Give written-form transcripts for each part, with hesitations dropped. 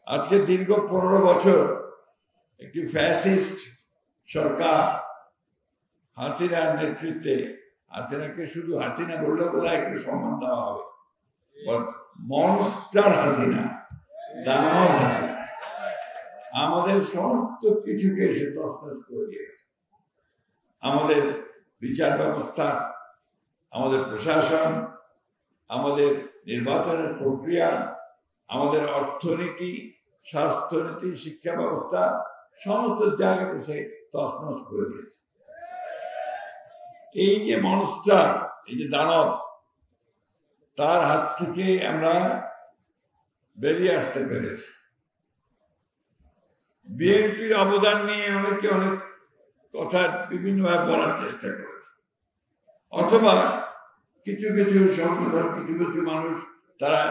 আজকে দীর্ঘ 15 বছর একটি ফ্যাসিস্ট সরকার হাসিনার নেতৃত্বে, হাসিনাকে শুধু হাসিনা বললে বোধহয় একটু সম্মান দেওয়া হবে, মনস্টার হাসিনা, দানব হাসিনা আমাদের সমস্ত কিছুকে এসে তছনছ করে দিয়েছে। আমাদের বিচার ব্যবস্থা, আমাদের প্রশাসন, আমাদের নির্বাচনের প্রক্রিয়া, আমাদের অর্থনীতি, স্বাস্থ্যনীতি, শিক্ষা ব্যবস্থা, সমস্ত জায়গাতে সে তছনছ করে দিয়েছে। এই যে মনস্টার, এই যে দানব, তার হাত থেকে আমরা বেরিয়ে আসতে পেরেছি। বিএনপির অবদান নিয়ে অনেকে অনেক কথা বিভিন্নভাবে বলার চেষ্টা করেছে, অথবা কিছু কিছু সংগঠন, কিছু কিছু মানুষ তারা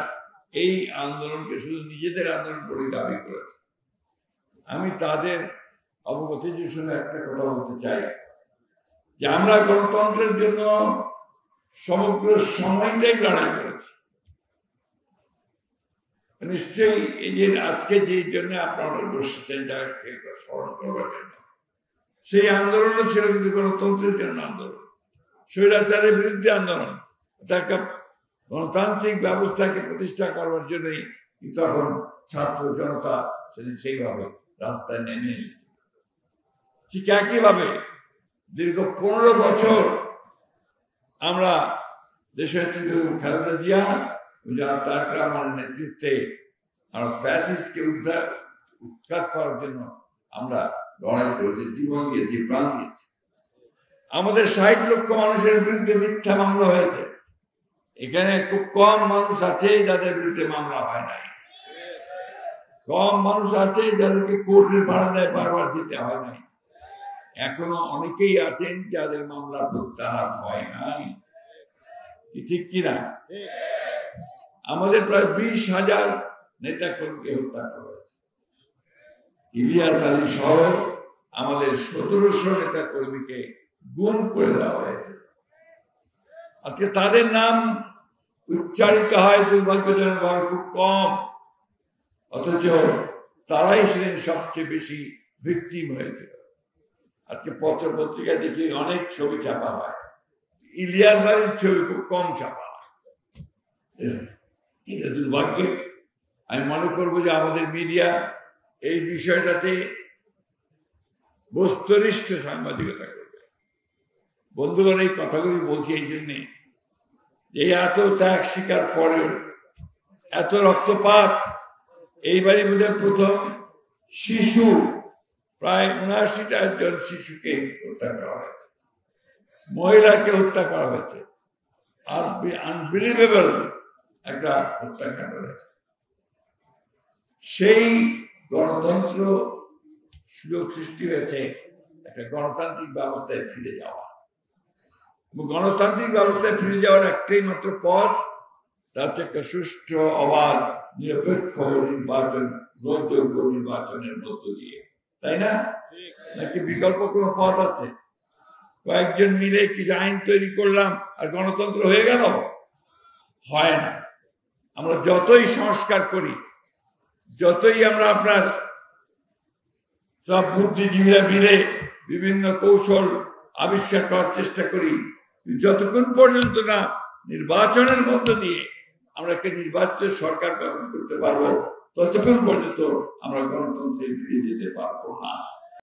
এই আন্দোলনকে শুধু নিজেদের আন্দোলন বলে দাবি করেছে। আমি তাদের অবগতির জন্য একটা কথা বলতে চাই যে আমরা গণতন্ত্রের জন্য সমগ্র সময়টাই লড়াই করেছি। নিশ্চয়ই এই যে আজকে যে জন্য আপনারা বসেছেন যাকে স্মরণ করবার জন্য, সেই আন্দোলনও ছিল কিন্তু গণতন্ত্রের জন্য আন্দোলন, স্বৈরাচারের বিরুদ্ধে আন্দোলন। একটা গণতান্ত্রিক ব্যবস্থাকে প্রতিষ্ঠা করবার জন্যই তখন ছাত্র জনতা সেদিন সেইভাবে রাস্তায় নেমে এসেছে। ঠিক একইভাবে দীর্ঘ 15 বছর আমরা দেশের খালেদা জিয়া, তারেক রহমানের নেতৃত্বে আমরা ফ্যাসিস্টকে উৎখাত করার জন্য আমরা লড়াই করেছি, জীবন দিয়েছি, প্রাণ দিয়েছি। আমাদের 60 লক্ষ মানুষের বিরুদ্ধে মিথ্যা মামলা হয়েছে। এখানে খুব কম মানুষ আছে যাদের বিরুদ্ধে মামলা হয় নাই, কম মানুষ আছে যাদেরকে কোর্টের বারান্দায় বারবার যেতে হয় নাই। এখনো অনেকেই আছেন যাদের মামলা প্রত্যাহার হয় নাই, ঠিক কিনা? আমাদের প্রায় 20,000 নেতা কর্মীকে হত্যা করা হয়েছে। ইলিয়াস আলী সহ আমাদের 1700 নেতা কর্মীকে গুম করে দেওয়া হয়েছে। আজকে তাদের নাম উচ্চারিত হয় দুর্ভাগ্যজনকভাবে খুব কম, অথচ তারাই সেদিন সবচেয়ে বেশি ভিকটিম হয়েছিল। আজকে পত্র পত্রিকা দেখি অনেক ছবি ছাপা হয়, ইলিয়াস আলীর ছবি খুব কম ছাপা হয়। এটা দুর্ভাগ্য। আমি মনে করবো যে আমাদের মিডিয়া এই বিষয়টাতে বস্তুনিষ্ঠ সাংবাদিকতা করবে। বন্ধুগণ, এই কথাগুলি বলছি এই জন্যে যে এত ত্যাগ স্বীকার পরে, এত রক্তপাত, এইবারই বোধহয় প্রথম শিশু, প্রায় 79টা জন শিশুকে হত্যা করা হয়েছে, মহিলাকে হত্যা করা হয়েছে, আর আনবিলিভেবল একটা হত্যাকাণ্ড হয়েছে। সেই গণতন্ত্র সুযোগ সৃষ্টি হয়েছে একটা গণতান্ত্রিক ব্যবস্থায় ফিরে যাওয়া। গণতান্ত্রিক ব্যবস্থায় ফিরে যাওয়ার একটাই মাত্র পথ, তা হচ্ছে একটা সুষ্ঠু, অবাধ, নিরপেক্ষ নির্বাচন, গ্রহণযোগ্য নির্বাচনের মধ্য দিয়ে, তাই না? নাকি বিকল্প কোনো পথ আছে? কয়েকজন মিলে কিছু আইন তৈরি করলাম আর গণতন্ত্র হয়ে গেল? হয় না। আমরা যতই সংস্কার করি, যতই আমরা আপনার সব বুদ্ধিজীবীরা মিলে বিভিন্ন কৌশল আবিষ্কার করার চেষ্টা করি, যতক্ষণ পর্যন্ত না নির্বাচনের মধ্য দিয়ে আমরা একটা নির্বাচিত সরকার গঠন করতে পারবো, ততক্ষণ পর্যন্ত আমরা গণতন্ত্রে ফিরে যেতে পারবো না।